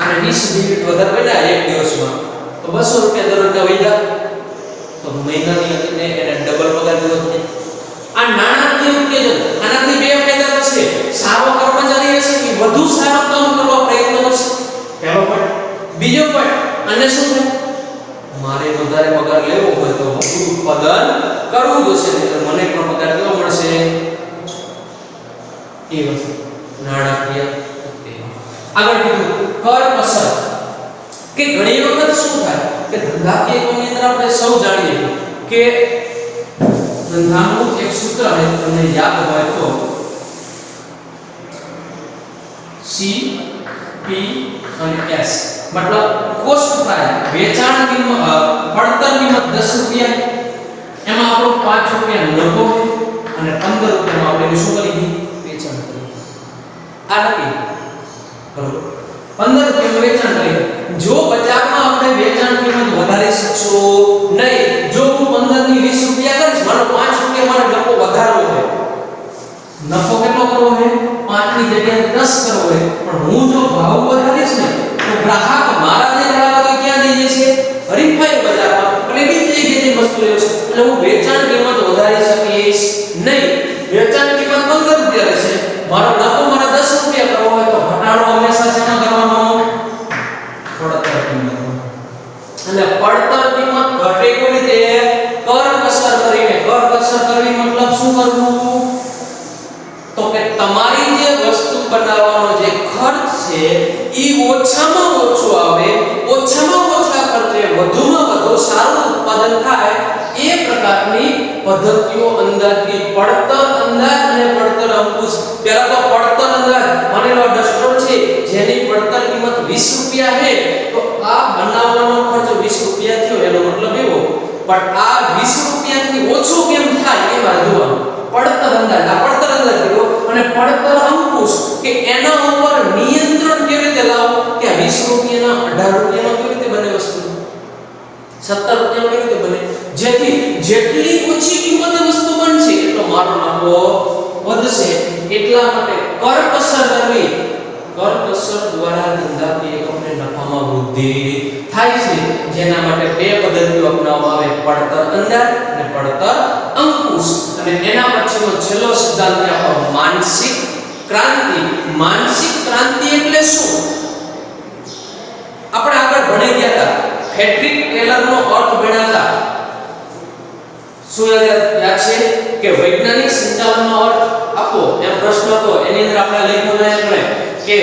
અને 20 યુનિટ વધારે બન્યા એક દિવસમાં તો 200 રૂપિયા દરરોજના વૈધા, તો મહિનાની અંદર એને ડબલ પગાર દેવો પડે. આ નાણાકીય ઉત્તેજન, આનાથી બે ફાયદા થશે. સારો કર્મચારી હશે કે વધુ સારું કામ કરવા પ્રયત્ન કરશે, પહેલો પોઈન્ટ. બીજો પોઈન્ટ, અને શું થાય, મારે વધારે પગાર લેવો હોય તો વધુ ઉત્પાદન કરવું જોશે, એટલે મને પણ પગાર કેવો મળશે, એ વસ્તુ નાણાકીય ઉત્તેજન. આગળ કીધું કરકસર, કે ઘણી વખત શું થાય કે ધંધાકીય એકમની અંદર આપણે સૌ જાણીએ કે ધંધાનું એક સૂત્ર છે, તમને યાદ હોય તો C P અને S, મતલબ કોસ્ટ પ્રાઇસ, વેચાણ કિંમત, પડતર કિંમત 10 રૂપિયા, એમાં આપણો 5 રૂપિયા નફો છે, અને 15 રૂપિયામાં આપણે શું કરી, વેચાણ કરી. આ નક્કી બરોબર, 15 રૂપિયામાં વેચાણ કરી. જો બજારમાં આપણે વેચાણ કિંમત વધારી શકશો નહીં, જો હું 15 ની 20 રૂપિયા કરીશ, મારો 5 રૂપિયા મારો નફો વધારવો હોય, નફો કેટલો કરવો છે, 5 ની જગ્યાએ 10 કરવો હોય, પણ હું જો ભાવ વધારીશ ને તો ગ્રાહક મારા જે ગ્રાહકો ક્યાં જઈ જશે, હરીફાઈ બજારમાં, અને બીજી જગ્યાએ વસ્તુ લેશે, એટલે હું વેચાણ કિંમત વધારી શકીશ નહીં. વેચાણ કિંમત 15 રૂપિયા રહેશે, મારો નફો મારા 10 રૂપિયા કરવો હોય તો ઘટાડો હંમેશા શેમાં કરવાનો, પડતર કિંમત. અને પડતર કિંમત ઘટે કેવી રીતે, કરકસર કરીને. કરકસર કરવી મતલબ શું કરવું, તો કે તમારી જે વસ્તુ બનાવવાનો જે ખર્ચ છે ઈ ઓછામાં ઓછો આવે, ઓછામાં ઓછા ખર્ચે વધુમાં વધુ સારું ઉત્પાદન થાય, એ પ્રકારની પદ્ધતિઓ અંદાજની. પડતર અંદાજ અને પડતર અંકુશ. પહેલા તો પડતર અંદાજ, માની લો ડસ્ટર છે જેની પડતર કિંમત 20 રૂપિયા છે, તો આ બનાવવાનો ખર્ચ 20 રૂપિયા થયો, એનો મતલબ એવો, પણ આ 20 રૂપિયાથી ઓછો કેમ થાય એ વાત જોવાનું. પડતર અંદાજ, આ પડતર અંદાજ કર્યો. અને પડતર અંકુશ, કે એના ઉપર નિયંત્રણ કેવી રીતે લાવો, કે 20 રૂપિયાના 18 રૂપિયામાં કેવી રીતે બને વસ્તુ, 17 રૂપિયામાં કેવી રીતે બને, જેથી જેટલી ઓછી કિંમતે વસ્તુ બનશે એટલો મારો નફો વધશે. એટલા માટે કરકસર કરવી, કરકસર દ્વારા ધંધાકીય એકમને નફામાં વૃદ્ધિ થાય છે, જેના માટે બે પદ્ધતિઓ અપનાવવામાં આવે, પડતર અંદાજ અને પડતર અંકુશ. અને એના પછીનો છેલ્લો સિદ્ધાંત છે આપણો માનસિક ક્રાંતિ. માનસિક ક્રાંતિ એટલે શું, આપણે આગળ ભણી ગયા હતા, ફ્રેડરિક ટેલરનો અર્થ ભણ્યા હતા. શું યાદ છે કે વૈજ્ઞાનિક સંચાલનનો અર્થ આપો, એમ પ્રશ્ન હતો, એની અંદર આપણે લખ્યું છે કે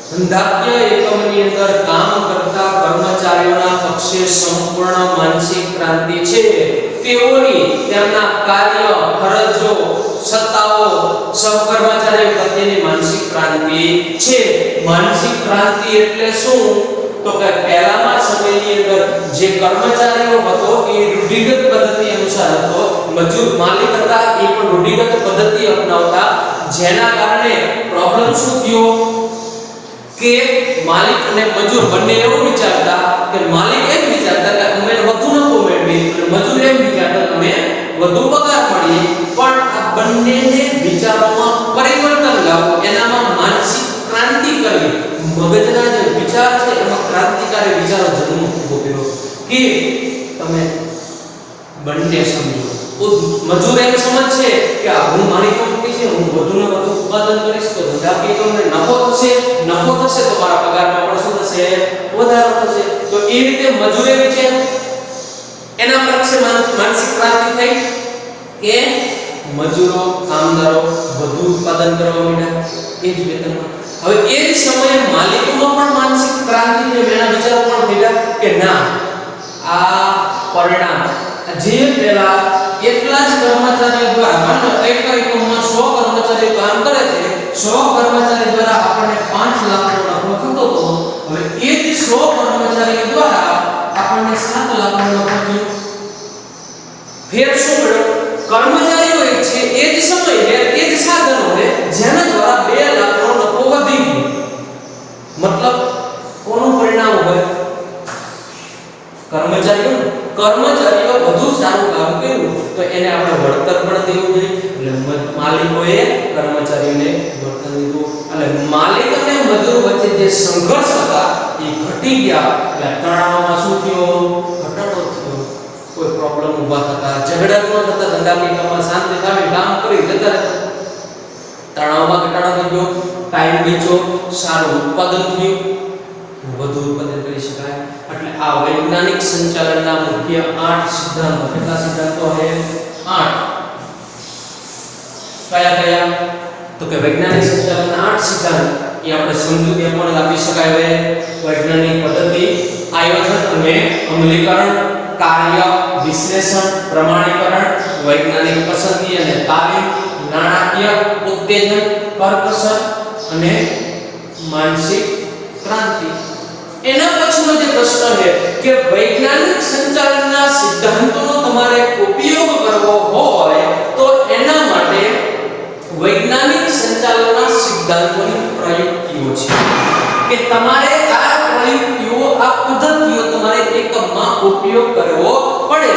ધંધાકીય એકમની અંદર કામ કરતા કર્મચારીઓના પક્ષે સંપૂર્ણ માનસિક ક્રાંતિ છે. તેઓની તેમના કાર્ય, ફરજો, સત્તાઓ, સહકર્મચારીઓ પ્રત્યેની માનસિક ક્રાંતિ છે. માનસિક ક્રાંતિ એટલે શું, તો કે પહેલાના સમયની અંદર જે કર્મચારીઓ હતો એ રૂઢિગત પદ્ધતિ અનુસાર હતો, મજૂર માલિક હતા એ પણ રૂઢિગત પદ્ધતિ અપનાવતા, જેના કારણે પ્રોબ્લેમ શું થયો કે માલિક અને મજૂર બંને એવું વિચારતા કે માલિક એમ વિચારતા કે અમે વધુ નફો મેળવીએ, અને મજૂર એમ વિચારતા કે અમે વધુ પગાર મળીએ. પણ આ બંનેને વિચારોમાં પરિવર્તન લાવવું, એનામાં માનસિક ક્રાંતિ કરવી, મગજના જે વિચાર છે એમાં ક્રાંતિકારી વિચારો જન્મ ઉભો કર્યો કે તમે બંને સમજો. તો મજૂર એમ સમજશે કે આ હું મારી કંપની છે, હું વધુને વધુ ઉત્પાદન કરીશ તો ધંધાકીય તમને નફો થશે તો મારા પગારમાં પણ શું થશે, વધારો થશે. તો એ રીતે મજૂરે વિચાર્યું, એના પક્ષે માનસિક ક્રાંતિ થઈ કે મજૂરો કામદારો વધુ ઉત્પાદન કરવા માંડ્યા એ જ વેતનમાં. હવે એ જ સમયે માલિકોમાં પણ માનસિક ક્રાંતિ ને એના વિચારો પણ થયા કે ના, આ પરિણામ જે પેલા એટલા જ કર્મચારીઓ દ્વારા, માનો એક એકમમાં 100 કર્મચારીઓ કામ કરે છે, 100 કર્મચારી દ્વારા આપણને 5 લાખનો નફો થતો હતો. હવે એ જ 100 કર્મચારીઓ દ્વારા આપણને 7 લાખનો નફો થયો. ફેર શું પડ્યો? કર્મચારીઓ એક છે, એ જ સમયે એ જ સાધનોને જેના દ્વારા 2 લાખનો નફો વધી ગયો. મતલબ કોનું પરિણામ હોય? કર્મચારીઓ વધુ સારું કામ કર્યું તો એને આપણે વળતર પણ દેવું જોઈએ. એટલે માલિકોએ કર્મચારીઓને વળતર દીધું અને માલિક અને મજૂર વચ્ચે જે સંઘર્ષ હતા એ ઘટી ગયા. એટલે તણાવમાં શું થયો? ઘટાડો થયો. કોઈ પ્રોબ્લેમ ઊભા થતા, ઝઘડા ન થતા, ધંધાકીયમાં શાંતિ થાય, કામ કરી જતા રહેતા. તણાવમાં ઘટાડો થઈ ગયો, ટાઈમ બચો, સારું ઉત્પાદન થયું, વધુ ઉત્પાદન કરી શકાય. એટલે આ વૈજ્ઞાનિક સંચાલનના મુખ્ય 8 સિદ્ધાંતો. કેટલા સિદ્ધાંતો છે? 8. કયા? તો કે વૈજ્ઞાનિક સંચાલનના 8 સિદ્ધાંત એ આપણે સમજૂતી પણ આપી શકાય. હવે વૈજ્ઞાનિક પદ્ધતિ, આયોજન અને અમલીકરણ, કાર્ય વિશ્લેષણ, પ્રમાણીકરણ, વૈજ્ઞાનિક પસંદગી અને તાલીમ, નાણાકીય ઉત્તેજન, કરકસર અને માનસિક ક્રાંતિ. એના પછીનો જે પ્રશ્ન છે કે વૈજ્ઞાનિક સંચાલનના સિદ્ધાંતોનો તમારે ઉપયોગ કરવો હોય તો એના માટે વૈજ્ઞાનિક સંચાલનના સિદ્ધાંતોની પ્રયુક્તિઓ છે કે તમારે આ પ્રયુક્તિઓ, આ પદ્ધતિઓ તમારે એકમમાં ઉપયોગ કરવો પડે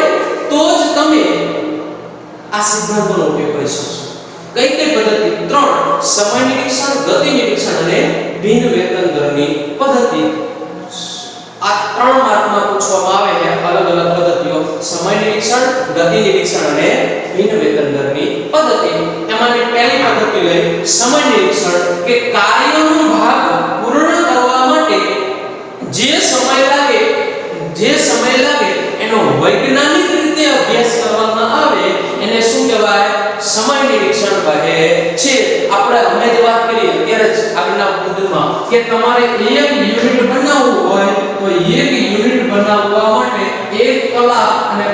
તો જ તમે આ સિદ્ધાંતોનો ઉપયોગ કરી શકશો. કઈ પદ્ધતિ? 3. સમય નિરીક્ષણ, ગતિ નિરીક્ષણ અને બિન વેતન દરની પદ્ધતિ. આ 3 માર્કમાં પૂછવામાં આવે છે અલગ અલગ પદ્ધતિઓ: સમય નિરીક્ષણ, ગતિ નિરીક્ષણ અને બિન વેતન દરની પદ્ધતિ. એમાંની પહેલી પદ્ધતિ લઈ સમય નિરીક્ષણ કે કાર્યનો ભાગ પૂર્ણ કરવા માટે જે સમય લાગે એનો વૈજ્ઞાનિક રીતે અભ્યાસ કરવામાં આવે એને શું કહેવાય? સમય નિરીક્ષણ કહે છે. આપણે અમે જે વાત કરી અત્યારે જ આગળના મુદ્દામાં કે તમારે એક યુનિટ બનાવવું હોય તો એક યુનિટ બનાવવા માટે 1 કલાક અને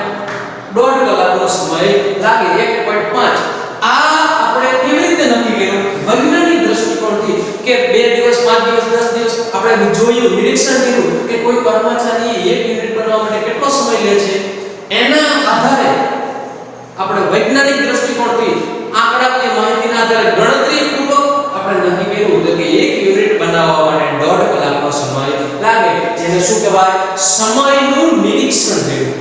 1.5 કલાકનો સમય લાગે. 1.5. આ આપણે કેવી રીતે નક્કી કર્યું? વૈજ્ઞાનિક દ્રષ્ટિકોણથી કે 2 દિવસ, 5 દિવસ, 10 દિવસ આપણે જોયું, નિરીક્ષણ કર્યું કે કોઈ કર્મચારી 1 યુનિટ બનાવવા માટે કેટલો સમય લે છે. એના આધારે આપણે વૈજ્ઞાનિક દ્રષ્ટિકોણથી આંકડાકીય માહિતીના આધારે ગણતરીપૂર્વક આપણે નક્કી કર્યું કે 1 યુનિટ બનાવવા માટે 1.5 કલાકનો સમય લાગે. જેને શું કહેવાય? સમયનું નિરીક્ષણ થયું.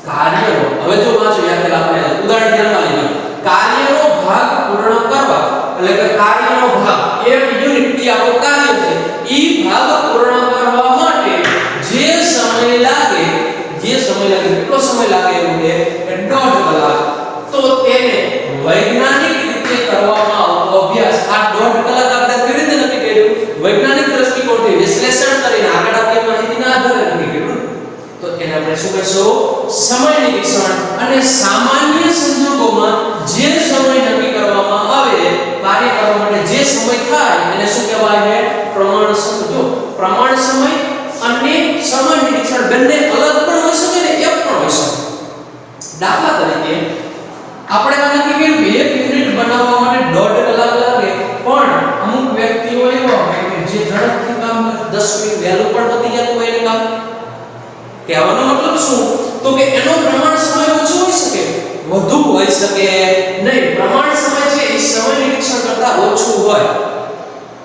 કાર્યનો, હવે જો વાંચો યાદ આપણે ઉદાહરણ ધ્યાનમાં લઈએ. કાર્યનો ભાગ પૂર્ણ કરવા, એટલે કે કાર્યનો ભાગ 1 યુનિટ એ આપણો કાર્ય છે. ઈ ભાગ પૂર્ણ કરવા માટે જે સમય લાગે કેટલો સમય લાગે એવું છે કે 1.5 કલાક. તો તેને વૈજ્ઞાનિક રીતે કરવામાં આવતો અભ્યાસ, આ 1.5 કલાક આપણે કેવી રીતે નક્કી કર્યું? વૈજ્ઞાનિક દ્રષ્ટિકોણથી વિશ્લેષણ કરીને આંકડાકીય માહિતીના આધારે નક્કી કર્યું. તો એને આપણે શું કહીશું? સમય નિરીક્ષણ. અને સામાન્ય સંજોગોમાં જે સમય નક્કી કરવામાં આવે કાર્ય કરવા માટે જે સમય થાય એને શું કહેવાય છે? પ્રમાણ સમય. જો પ્રમાણ સમય અને સમય નિરીક્ષણ બંને અલગ પણ હોઈ શકે ને એક પણ હોઈ શકે. દાખલા તરીકે આપણે નક્કી કર્યું કે 1 યુનિટ બનાવવા માટે 1.5 કલાક લાગે, પણ અમુક વ્યક્તિઓ એવા હોય કે જે ઝડપથી કામ કરે, 10 મિનિટ વહેલું પણ પતી જતું હોય એને કામ. કહેવાનો મતલબ શું? તો કે એનો પ્રમાણ સમય ઓછો હોઈ શકે, વધુ હોઈ શકે નહીં. પ્રમાણ સમય છે એ સમય નિરીક્ષણ કરતા ઓછું હોય,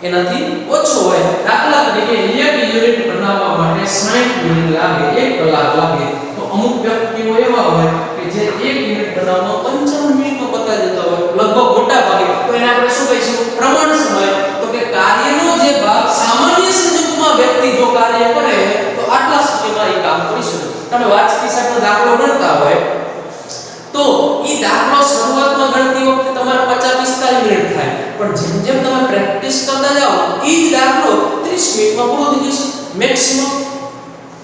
એનાથી ઓછો હોય. દાખલા તરીકે 1 યુનિટ બનાવવા માટે 60 મિનિટ લાગે, 1 કલાક લાગે. તો અમુક વ્યક્તિઓ એવા હોય કે જે 1 યુનિટ બનાવવામાં 55 મિનિટમાં પતાવી દેતા હોય, લગભગ મોટા ભાગે. તો એને આપણે શું કહીશું? પ્રમાણ સમય. તો કે કાર્યનો જે ભાગ સામાન્ય સંજોગોમાં વ્યક્તિ જો કાર્ય કરે તો આટલા સમયમાં એ કામ કરી શકે. તમે વાંચતી સાથે દાખલો ગણતા હોય તો ઈ દાખલો શરૂઆતમાં ગણતી વખતે તમારે 50-45 મિનિટ થાય, પણ જેમ જેમ તમે પ્રેક્ટિસ કરતા જાઓ ઈ જ દાખલો 30 મિનિટમાં પૂરો થઈ જશે મેક્સિમમ.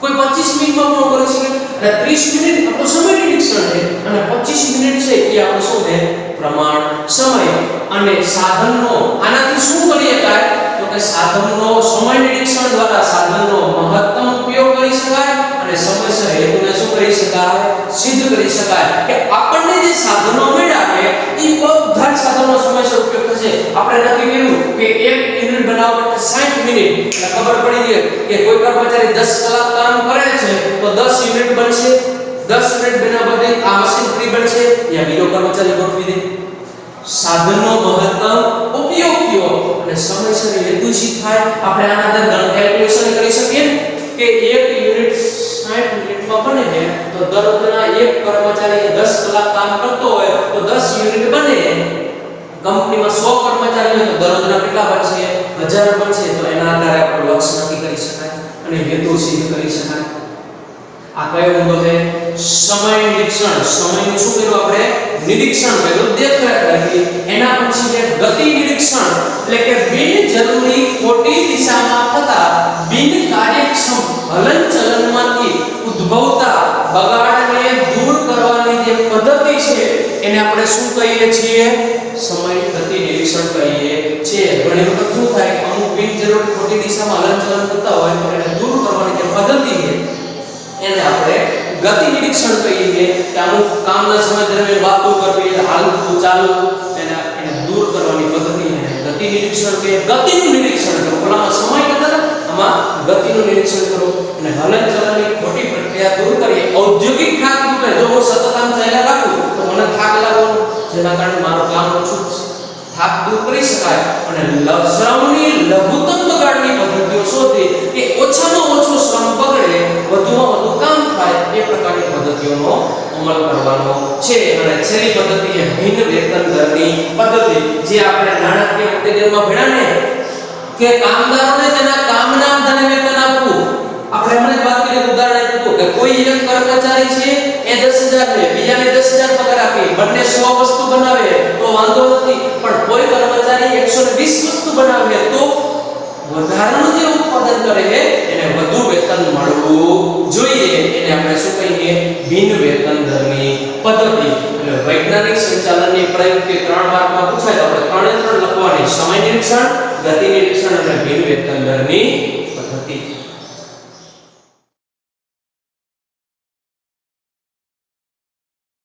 કોઈ 25 મિનિટમાં પૂરો કરી શકે. અને 30 મિનિટ આપણો સમય નિરીક્ષણ છે અને 25 મિનિટ છે એ આપણો શું છે પ્રમાણ સમય. અને સાધનનો આનાથી શું કરી શકાય તો કે સાધનનો સમય નિરીક્ષણ દ્વારા સાધનનો મહત્તમ ઉપયોગ કરી શકાય અને સમયસર હેતુને શું કરી શકાય સિદ્ધ કરી શકાય કે આપણને જે સાધનો મળ્યા છે એ બધા જ સાધનો સમયસર ઉપયોગ થશે. આપણે નક્કી કર્યું કે 1 યુનિટ બનાવવા માટે 60 મિનિટ, એટલે ખબર પડી ગઈ કે કોઈ કર્મચારી 10 કલાક કામ કરે છે તો 10 યુનિટ બનશે. 10 યુનિટ બન્યા પછી આ મશીન ફ્રી બનશે યા બીજો કર્મચારી ગોઠવી દે. સાધનનો મહત્તમ ઉપયોગ થયો અને સમયસર હેતુ થાય. આપણે આના આધારે કેલ્ક્યુલેશન કરી શકીએ કે 1 યુનિટ 60 મિનિટમાં બને છે તો દરરોજના એક કર્મચારી 10 કલાક કામ કરતો હોય તો 10 યુનિટ બને. કંપનીમાં 100 કર્મચારી હોય તો દરરોજના કેટલા બનશે 1000 બનશે. તો એના આધારે આપણે લક્ષ્ય નક્કી કરી શકાય અને હેતુ સિદ્ધ કરી શકાય. આ કયો મુદ્દો છે સમય નિરીક્ષણ. સમયનું શું કર્યું આપણે નિરીક્ષણ કર્યું, દેખરેખ રાખી. એના પછી છે ગતિ નિરીક્ષણ, એટલે કે બિનજરૂરી ખોટી દિશામાં થતા બિન કાર્યક્ષમ હલનચલનમાંથી ઉદ્ભવતા બગાડને દૂર કરવાની જે પદ્ધતિ છે એને આપણે શું કહીએ છીએ સમય ગતિ નિરીક્ષણ કહીએ છીએ. ઘણી વખત શું થાય કે અમુક બિનજરૂરી ખોટી દિશામાં હલનચલન થતા હોય તો એને દૂર કરવાની જે પદ્ધતિ છે એને આપણે ગતિ નિરીક્ષણ કહીએ. કે અમુક કામના સમય દરમિયાન વાતો કરવી, હાલતું ચાલવું, એને દૂર કરવાની પદ્ધતિ એને ગતિ નિરીક્ષણ કહીએ. ગતિનું નિરીક્ષણ કરો, પેલામાં સમય કરતા આમાં ગતિનું નિરીક્ષણ કરો અને હલનચલનની ખોટી પ્રક્રિયા દૂર કરીએ. ઔદ્યોગિક થાક દૂર કરે. જો હું સતત આમ ચાલ્યા રાખું તો મને થાક લાગવાનો, જેના કારણે મારું કામ ઓછું થશે. થાક દૂર કરી શકાય અને શ્રમની લઘુત્તમ બગાડની પદ્ધતિઓ શોધી કે ઓછામાં ઓછો શ્રમ બગડે, વધુમાં વધુ કામ થાય એ પ્રકારની પદ્ધતિઓનો અમલ કરવાનો છે. અને છેલ્લી પદ્ધતિ એ ભિન્ન વેતન દરની પદ્ધતિ, જે આપણે નાણાકીય ઉત્તેજનમાં ભણ્યા ને કે કામદારોને તેના કામના આધારે વેતન આપવું. આપણે હમણાં વાત કરી ઉદાહરણ આપ્યું કે કોઈ એક કર્મચારી છે એ 10000 લે, બીજાને 10000 પગાર આપી, બંને 100 વસ્તુ બનાવે તો વાંધો નથી. પણ કોઈ કર્મચારી 120 વસ્તુ બનાવે તો વધારાનું જે ઉત્પાદન કરે છે એને વધુ વેતન મળવું જોઈએ. એને આપણે શું કહીએ બિન વેતન દરની પદ્ધતિ. એટલે વૈજ્ઞાનિક સંચાલનની પ્રયુક્તિ 3 માર્કમાં પૂછાય તો આપણે 3 લખવાની: સમય નિરીક્ષણ, ગતિ નિરીક્ષણ અને બિન વેતન દરની